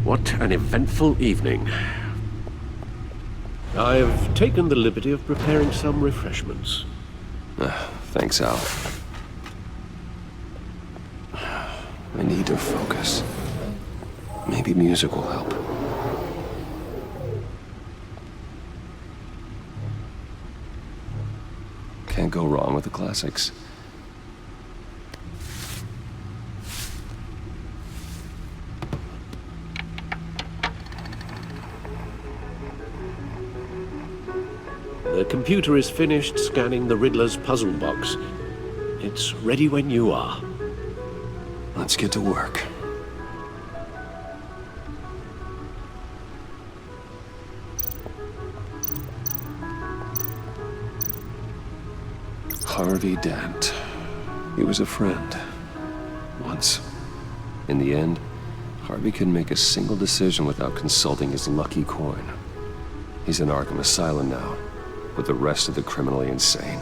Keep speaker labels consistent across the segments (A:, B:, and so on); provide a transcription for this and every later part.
A: What an eventful evening. I've taken the liberty of preparing some refreshments.
B: Thanks, Al. I need to focus. Maybe music will help. Can't go wrong with the classics.
A: The computer is finished scanning the Riddler's puzzle box. It's ready when you are.
B: Let's get to work. Harvey Dent. He was a friend. Once. In the end, Harvey couldn't make a single decision without consulting his lucky coin. He's in Arkham Asylum now, with the rest of the criminally insane.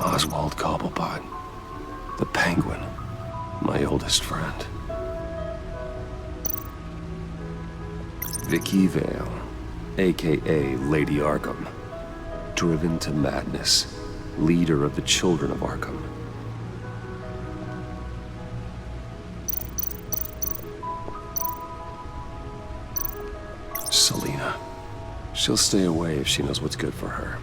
B: Oswald Cobblepot, the Penguin, my oldest friend. Vicky Vale, a.k.a. Lady Arkham, driven to madness, leader of the Children of Arkham. Selina, she'll stay away if she knows what's good for her.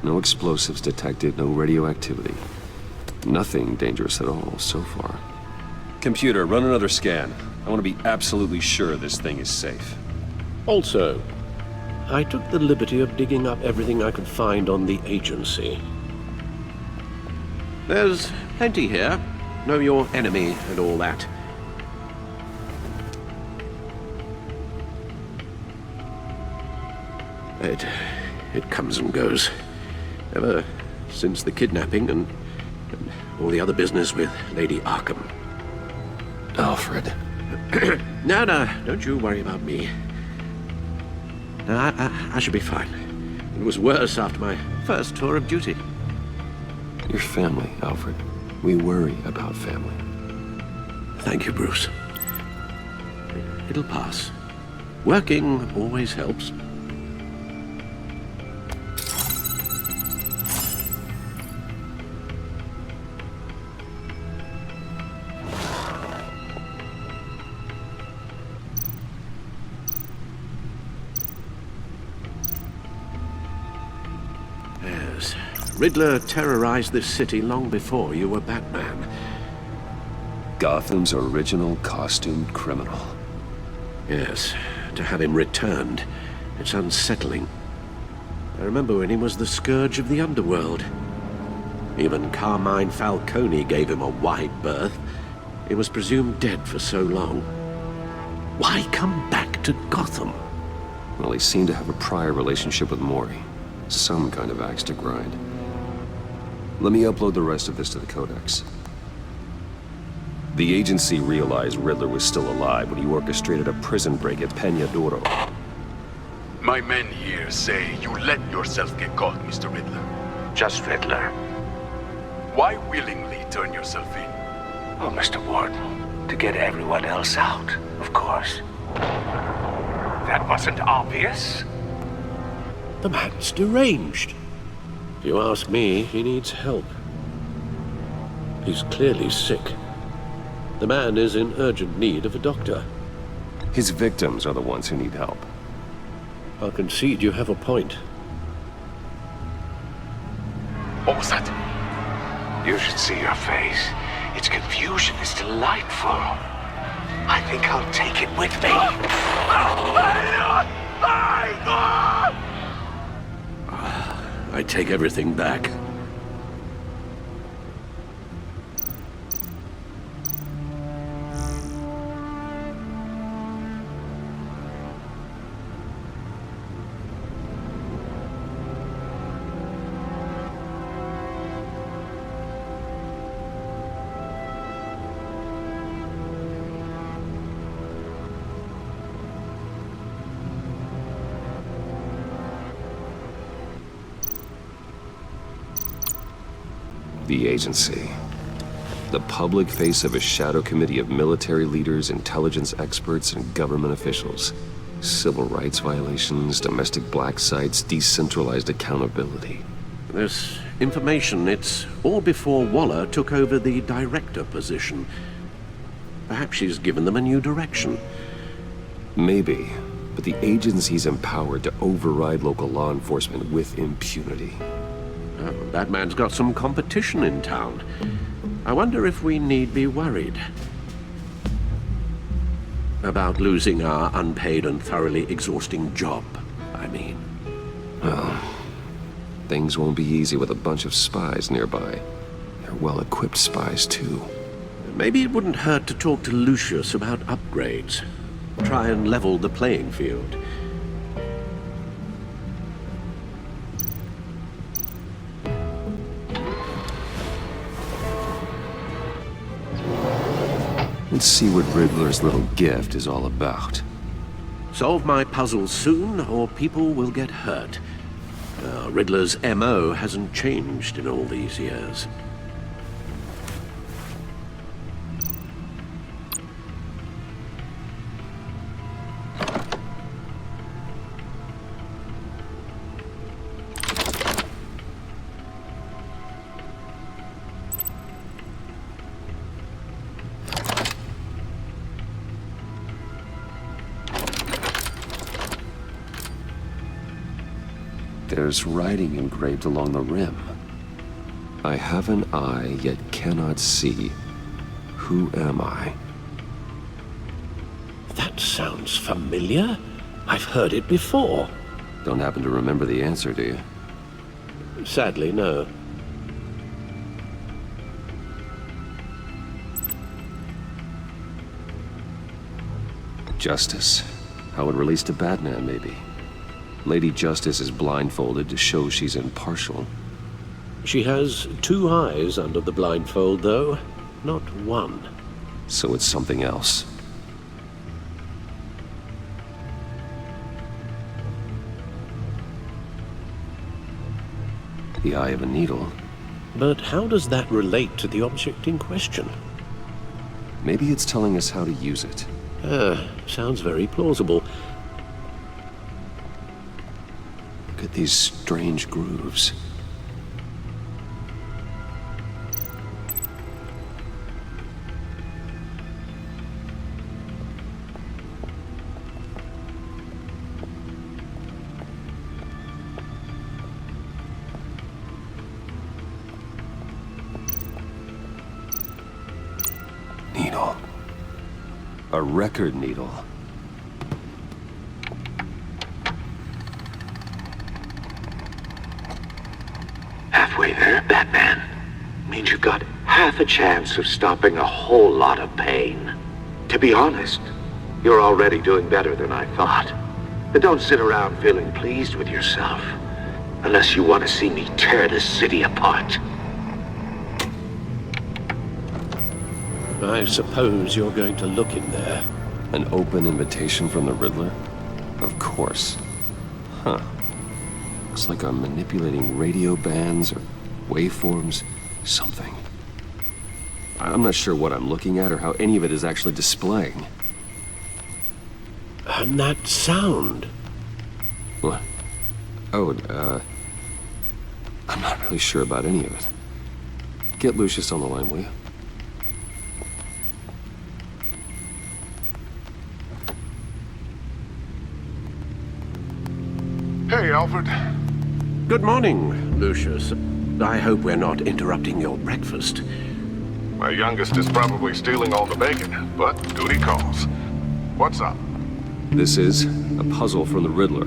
B: No explosives detected, no radioactivity. Nothing dangerous at all so far. Computer, run another scan. I want to be absolutely sure this thing is safe.
A: Also, I took the liberty of digging up everything I could find on the agency. There's plenty here. Know your enemy and all that. It comes and goes. Ever since the kidnapping and all the other business with Lady Arkham.
B: Alfred.
A: No, don't you worry about me. No, I should be fine. It was worse after my first tour of duty.
B: Your family, Alfred. We worry about family.
A: Thank you, Bruce. It'll pass. Working always helps. Riddler terrorized this city long before you were Batman.
B: Gotham's original costumed criminal.
A: Yes, to have him returned, it's unsettling. I remember when he was the scourge of the underworld. Even Carmine Falcone gave him a wide berth. He was presumed dead for so long. Why come back to Gotham?
B: Well, he seemed to have a prior relationship with Mori. Some kind of axe to grind. Let me upload the rest of this to the Codex. The agency realized Riddler was still alive when he orchestrated a prison break at Peña Duro.
C: My men here say you let yourself get caught, Mr. Riddler.
D: Just Riddler.
C: Why willingly turn yourself in?
D: Oh, Mr. Warden, to get everyone else out, of course. That wasn't obvious.
A: The man's deranged. If you ask me, he needs help. He's clearly sick. The man is in urgent need of a doctor.
B: His victims are the ones who need help.
A: I'll concede you have a point.
C: What was that?
D: You should see your face. Its confusion is delightful. I think I'll take it with me.
A: I take everything back.
B: The agency. The public face of a shadow committee of military leaders, intelligence experts, and government officials. Civil rights violations, domestic black sites, decentralized accountability.
A: This information, it's all before Waller took over the director position. Perhaps she's given them a new direction.
B: Maybe, but the agency's empowered to override local law enforcement with impunity.
A: Oh, that man's got some competition in town. I wonder if we need be worried about losing our unpaid and thoroughly exhausting job, I mean.
B: Well, things won't be easy with a bunch of spies nearby. They're well-equipped spies, too.
A: Maybe it wouldn't hurt to talk to Lucius about upgrades. Try and level the playing field.
B: Let's see what Riddler's little gift is all about.
A: Solve my puzzles soon, or people will get hurt. Riddler's MO hasn't changed in all these years.
B: There's writing engraved along the rim. I have an eye, yet cannot see. Who am I?
A: That sounds familiar. I've heard it before.
B: Don't happen to remember the answer, do you?
A: Sadly, no.
B: Justice. How it relates to Batman, maybe. Lady Justice is blindfolded to show she's impartial.
A: She has two eyes under the blindfold, though, not one.
B: So it's something else. The eye of a needle.
A: But how does that relate to the object in question?
B: Maybe it's telling us how to use it.
A: Sounds very plausible.
B: Look at these strange grooves. Needle. A record needle.
E: Halfway there, Batman. Means you've got half a chance of stopping a whole lot of pain. To be honest, you're already doing better than I thought. But don't sit around feeling pleased with yourself. Unless you want to see me tear this city apart.
A: I suppose you're going to look in there.
B: An open invitation from the Riddler? Of course. Huh. Looks like I'm manipulating radio bands or waveforms, something. I'm not sure what I'm looking at or how any of it is actually displaying.
A: And that sound.
B: What? Oh, I'm not really sure about any of it. Get Lucius on the line, will you?
F: Hey, Alfred.
A: Good morning, Lucius. I hope we're not interrupting your breakfast.
F: My youngest is probably stealing all the bacon, but duty calls. What's up?
B: This is a puzzle from the Riddler.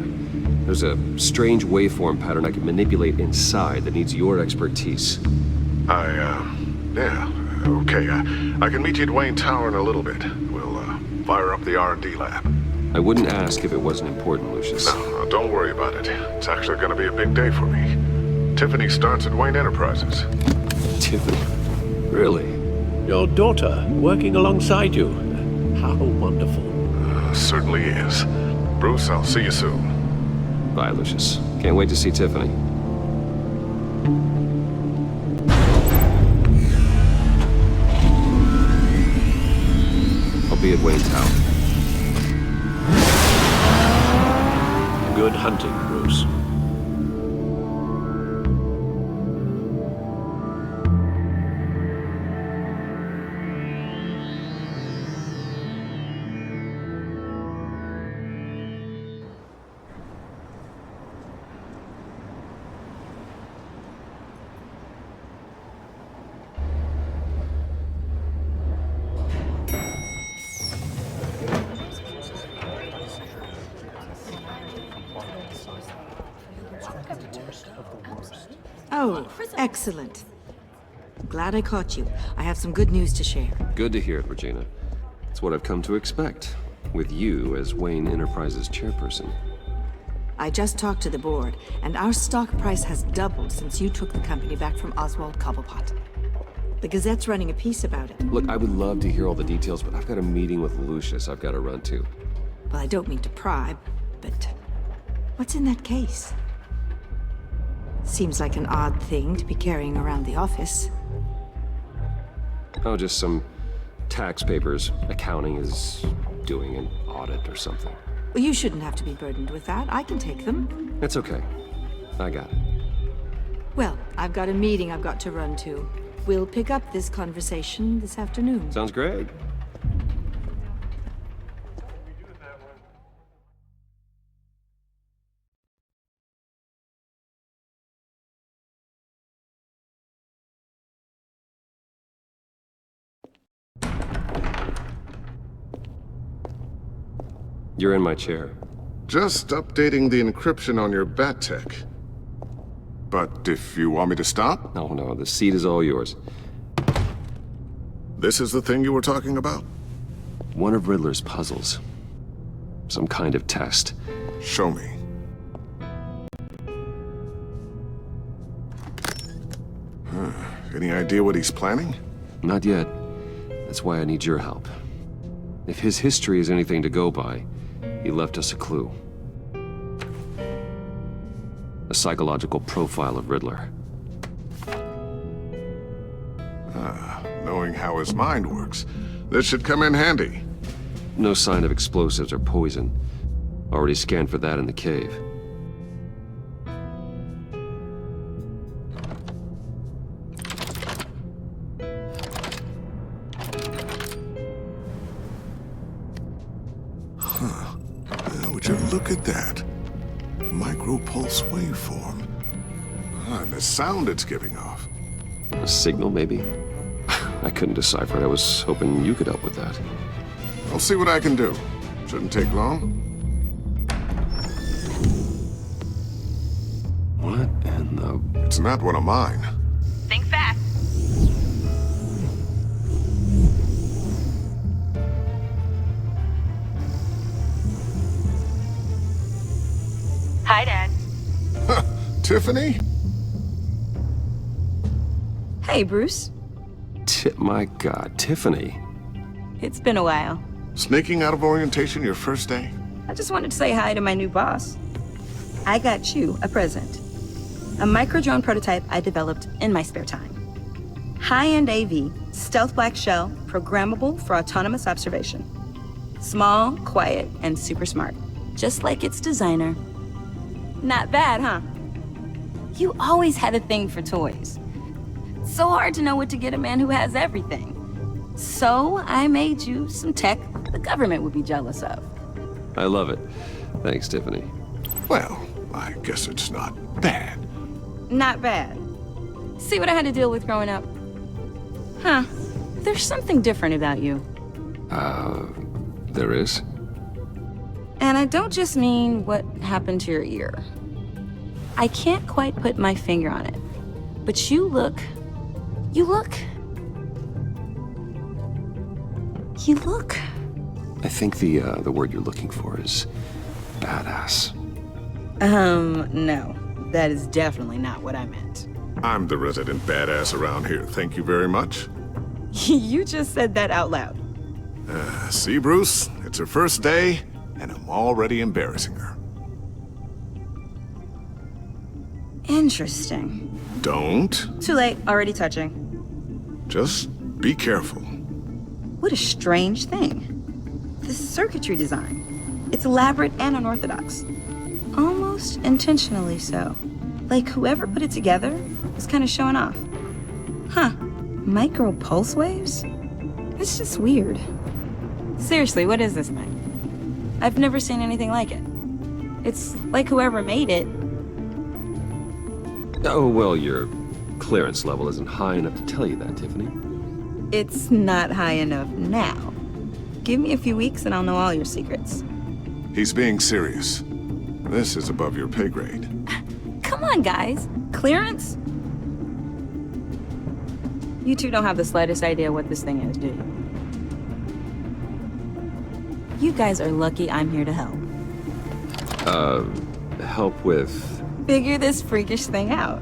B: There's a strange waveform pattern I can manipulate inside that needs your expertise.
F: Yeah, okay. I can meet you at Wayne Tower in a little bit. We'll, fire up the R&D lab.
B: I wouldn't ask if it wasn't important, Lucius.
F: No, don't worry about it. It's actually gonna be a big day for me. Tiffany starts at Wayne Enterprises.
B: Tiffany? Really?
A: Your daughter working alongside you. How wonderful.
F: Certainly is. Bruce, I'll see you soon.
B: Bye, Lucius. Can't wait to see Tiffany. I'll be at Wayne Tower.
A: Good hunting, Bruce.
G: Oh, excellent. Glad I caught you. I have some good news to share.
B: Good to hear it, Regina. It's what I've come to expect, with you as Wayne Enterprises chairperson.
G: I just talked to the board, and our stock price has doubled since you took the company back from Oswald Cobblepot. The Gazette's running a piece about it.
B: Look, I would love to hear all the details, but I've got a meeting with Lucius I've got to run to.
G: Well, I don't mean to pry, but what's in that case? Seems like an odd thing to be carrying around the office.
B: Oh, just some tax papers. Accounting is doing an audit or something.
G: Well, you shouldn't have to be burdened with that. I can take them.
B: It's okay. I got it.
G: Well, I've got a meeting I've got to run to. We'll pick up this conversation this afternoon.
B: Sounds great. You're in my chair.
F: Just updating the encryption on your bat tech. But if you want me to stop,
B: Oh no, the seat is all yours.
F: this is the thing you were talking about?
B: One of Riddler's puzzles. Some kind of test.
F: Show me. Any idea what he's planning?
B: Not yet. That's why I need your help. If his history is anything to go by, he left us a clue. A psychological profile of Riddler.
F: Knowing how his mind works, this should come in handy.
B: No sign of explosives or poison. Already scanned for that in the cave.
F: Would you look at that? Micro-pulse waveform. And the sound it's giving off.
B: A signal, maybe? I couldn't decipher it. I was hoping you could help with that.
F: I'll see what I can do. Shouldn't take long.
B: What in the...
F: It's not one of mine.
H: Think fast. Hi, Dad.
F: Tiffany?
H: Hey, Bruce.
B: My God, Tiffany.
H: It's been a while.
F: Sneaking out of orientation your first day?
H: I just wanted to say hi to my new boss. I got you a present. A micro-drone prototype I developed in my spare time. High-end AV, stealth black shell, programmable for autonomous observation. Small, quiet, and super smart. Just like its designer. Not bad, huh? You always had a thing for toys. So hard to know what to get a man who has everything. So I made you some tech the government would be jealous of.
B: I love it. Thanks, Tiffany.
F: Well, I guess it's not bad.
H: Not bad. See what I had to deal with growing up? Huh. There's something different about you.
B: There is?
H: And I don't just mean what happened to your ear. I can't quite put my finger on it. But you look...
B: I think the word you're looking for is badass.
H: No. That is definitely not what I meant.
F: I'm the resident badass around here. Thank you very much.
H: You just said that out loud.
F: See, Bruce? It's her first day, and I'm already embarrassing her.
H: Interesting.
F: Don't.
H: Too late, already touching.
F: Just be careful.
H: What a strange thing. the circuitry design. It's elaborate and unorthodox. Almost intentionally so. Like whoever put it together was kind of showing off. Huh. Micro pulse waves? It's just weird. Seriously, what is this thing? I've never seen anything like it. It's like whoever made it.
B: Oh, well, your clearance level isn't high enough to tell you that, Tiffany.
H: It's not high enough now. Give me a few weeks and I'll know all your secrets.
F: He's being serious. This is above your pay grade.
H: Come on, guys. Clearance? You two don't have the slightest idea what this thing is, do you? You guys are lucky I'm here to help.
B: Help with...
H: Figure this freakish thing out.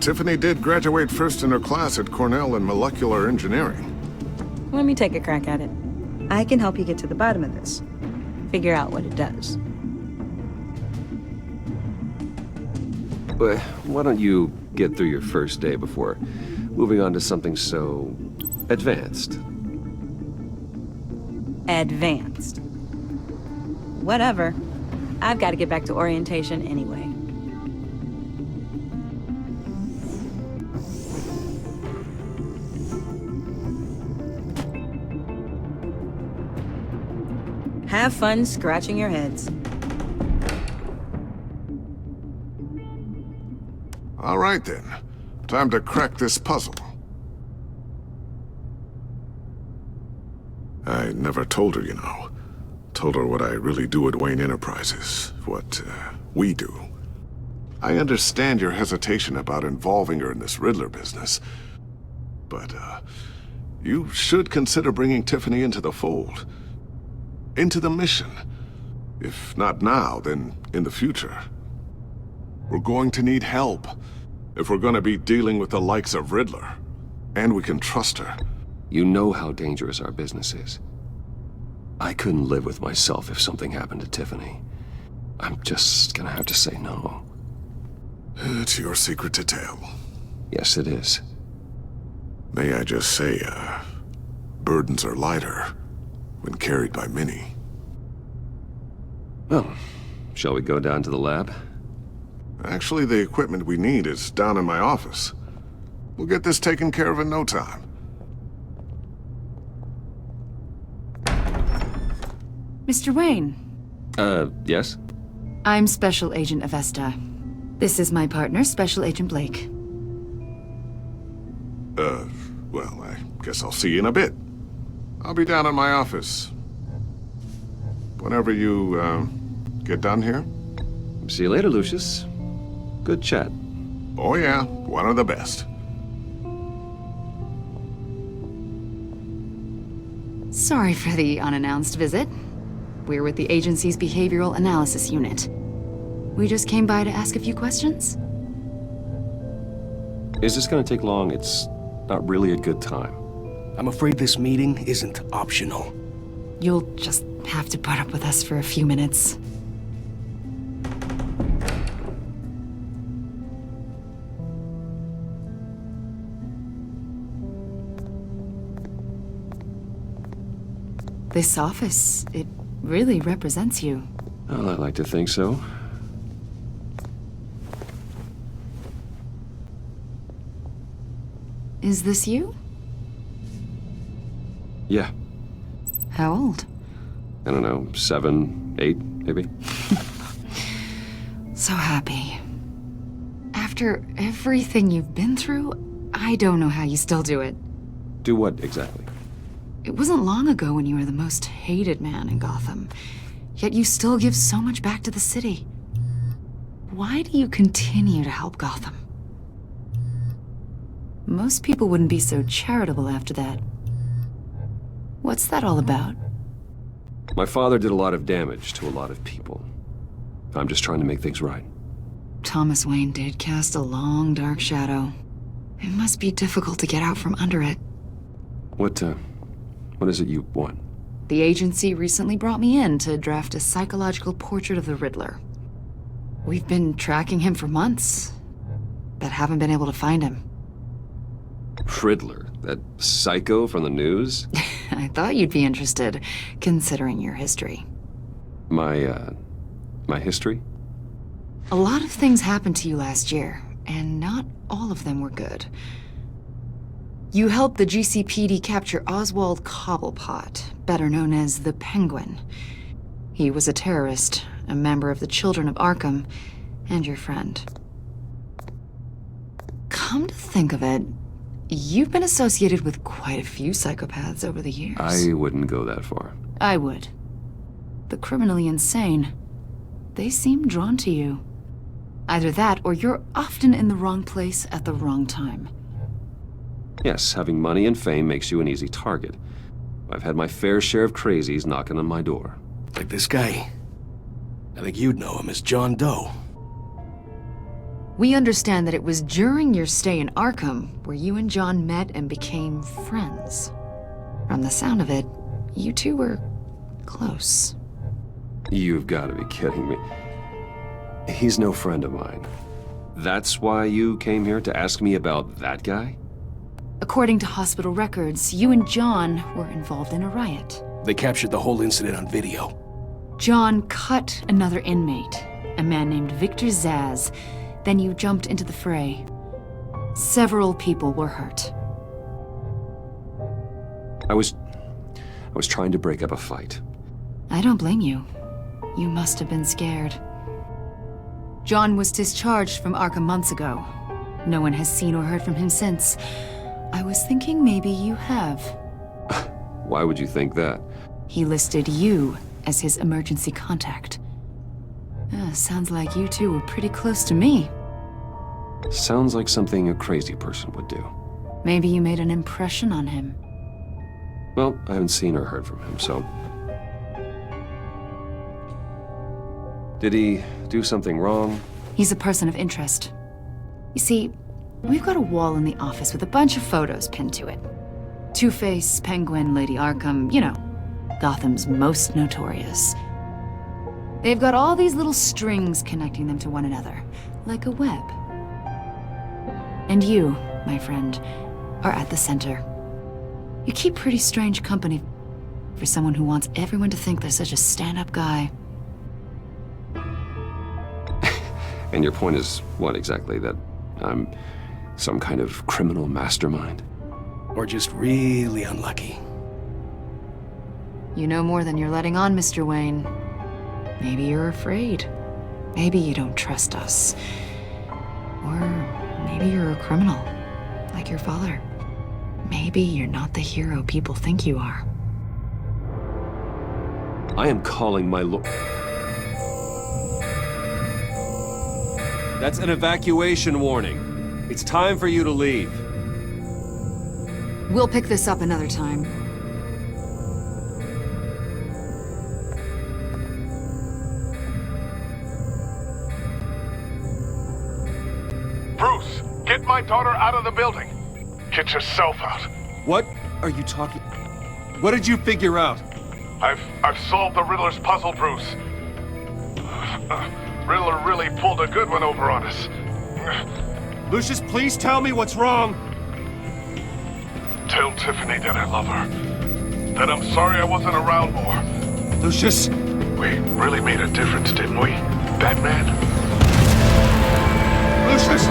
F: Tiffany did graduate first in her class at Cornell in molecular engineering.
H: Let me take a crack at it. I can help you get to the bottom of this. Figure out what it does.
B: But why don't you get through your first day before moving on to something so advanced?
H: Advanced. Whatever. I've got to get back to orientation anyway. Have fun scratching your heads.
F: All right then. Time to crack this puzzle. I never told her, you know. Told her what I really do at Wayne Enterprises. What, we do. I understand your hesitation about involving her in this Riddler business. But, you should consider bringing Tiffany into the fold. Into the mission. If not now, then in the future. We're going to need help if we're going to be dealing with the likes of Riddler. And we can trust her.
B: You know how dangerous our business is. I couldn't live with myself if something happened to Tiffany. I'm just gonna have to say no.
F: It's your secret to tell.
B: Yes, it is.
F: May I just say, burdens are lighter when carried by many.
B: Well, shall we go down to the lab?
F: Actually, the equipment we need is down in my office. We'll get this taken care of in no time.
I: Mr. Wayne.
B: Yes?
I: I'm Special Agent Avesta. This is my partner, Special Agent Blake.
F: Well, I guess I'll see you in a bit. I'll be down in my office. Whenever you, get done here.
B: See you later, Lucius. Good chat.
F: Oh yeah, one of the best.
I: Sorry for the unannounced visit. We're with the agency's Behavioral Analysis Unit. We just came by to ask a few questions.
B: Is this gonna take long? It's not really a good time.
J: I'm afraid this meeting isn't optional.
I: You'll just have to put up with us for a few minutes. This office, it really represents you.
B: Well, I like to think so.
I: Is this you?
B: Yeah.
I: How old?
B: I don't know, 7, 8, maybe?
I: So happy. After everything you've been through, I don't know how you still do it.
B: Do what, exactly?
I: It wasn't long ago when you were the most hated man in Gotham, yet you still give so much back to the city. Why do you continue to help Gotham? Most people wouldn't be so charitable after that. What's that all about?
B: My father did a lot of damage to a lot of people. I'm just trying to make things right.
I: Thomas Wayne did cast a long, dark shadow. It must be difficult to get out from under it.
B: What is it you want?
I: The agency recently brought me in to draft a psychological portrait of the Riddler. We've been tracking him for months, but haven't been able to find him.
B: Riddler? That psycho from the news?
I: I thought you'd be interested, considering your history.
B: My history?
I: A lot of things happened to you last year, and not all of them were good. You helped the GCPD capture Oswald Cobblepot, better known as the Penguin. He was a terrorist, a member of the Children of Arkham, and your friend. Come to think of it, you've been associated with quite a few psychopaths over the years.
B: I wouldn't go that far.
I: I would. The criminally insane. They seem drawn to you. Either that, or you're often in the wrong place at the wrong time.
B: Yes, having money and fame makes you an easy target. I've had my fair share of crazies knocking on my door.
J: Like this guy. I think you'd know him as John Doe.
I: We understand that it was during your stay in Arkham where you and John met and became friends. From the sound of it, you two were close.
B: You've got to be kidding me. He's no friend of mine. That's why you came here to ask me about that guy?
I: According to hospital records, you and John were involved in a riot.
J: They captured the whole incident on video.
I: John cut another inmate, a man named Victor Zsasz. Then you jumped into the fray. Several people were hurt.
B: I was trying to break up a fight.
I: I don't blame you. You must have been scared. John was discharged from Arkham months ago. No one has seen or heard from him since. I was thinking maybe you have.
B: Why would you think that?
I: He listed you as his emergency contact. Sounds like you two were pretty close to me.
B: Sounds like something a crazy person would do.
I: Maybe you made an impression on him.
B: Well, I haven't seen or heard from him, so... Did he do something wrong?
I: He's a person of interest. You see, we've got a wall in the office with a bunch of photos pinned to it. Two-Face, Penguin, Lady Arkham, you know, Gotham's most notorious. They've got all these little strings connecting them to one another, like a web. And you, my friend, are at the center. You keep pretty strange company for someone who wants everyone to think they're such a stand-up guy.
B: And your point is what exactly? That I'm some kind of criminal mastermind?
J: Or just really unlucky.
I: You know more than you're letting on, Mr. Wayne. Maybe you're afraid. Maybe you don't trust us. Or maybe you're a criminal, like your father. Maybe you're not the hero people think you are.
B: I am calling my That's an evacuation warning. It's time for you to leave.
I: We'll pick this up another time.
F: Bruce, get my daughter out of the building. Get yourself out.
B: What are you talking... What did you figure out?
F: I've solved the Riddler's puzzle, Bruce. Riddler really pulled a good one over on us.
B: Lucius, please tell me what's wrong.
F: Tell Tiffany that I love her. That I'm sorry I wasn't around more.
B: Lucius!
F: We really made a difference, didn't we, Batman?
B: Lucius!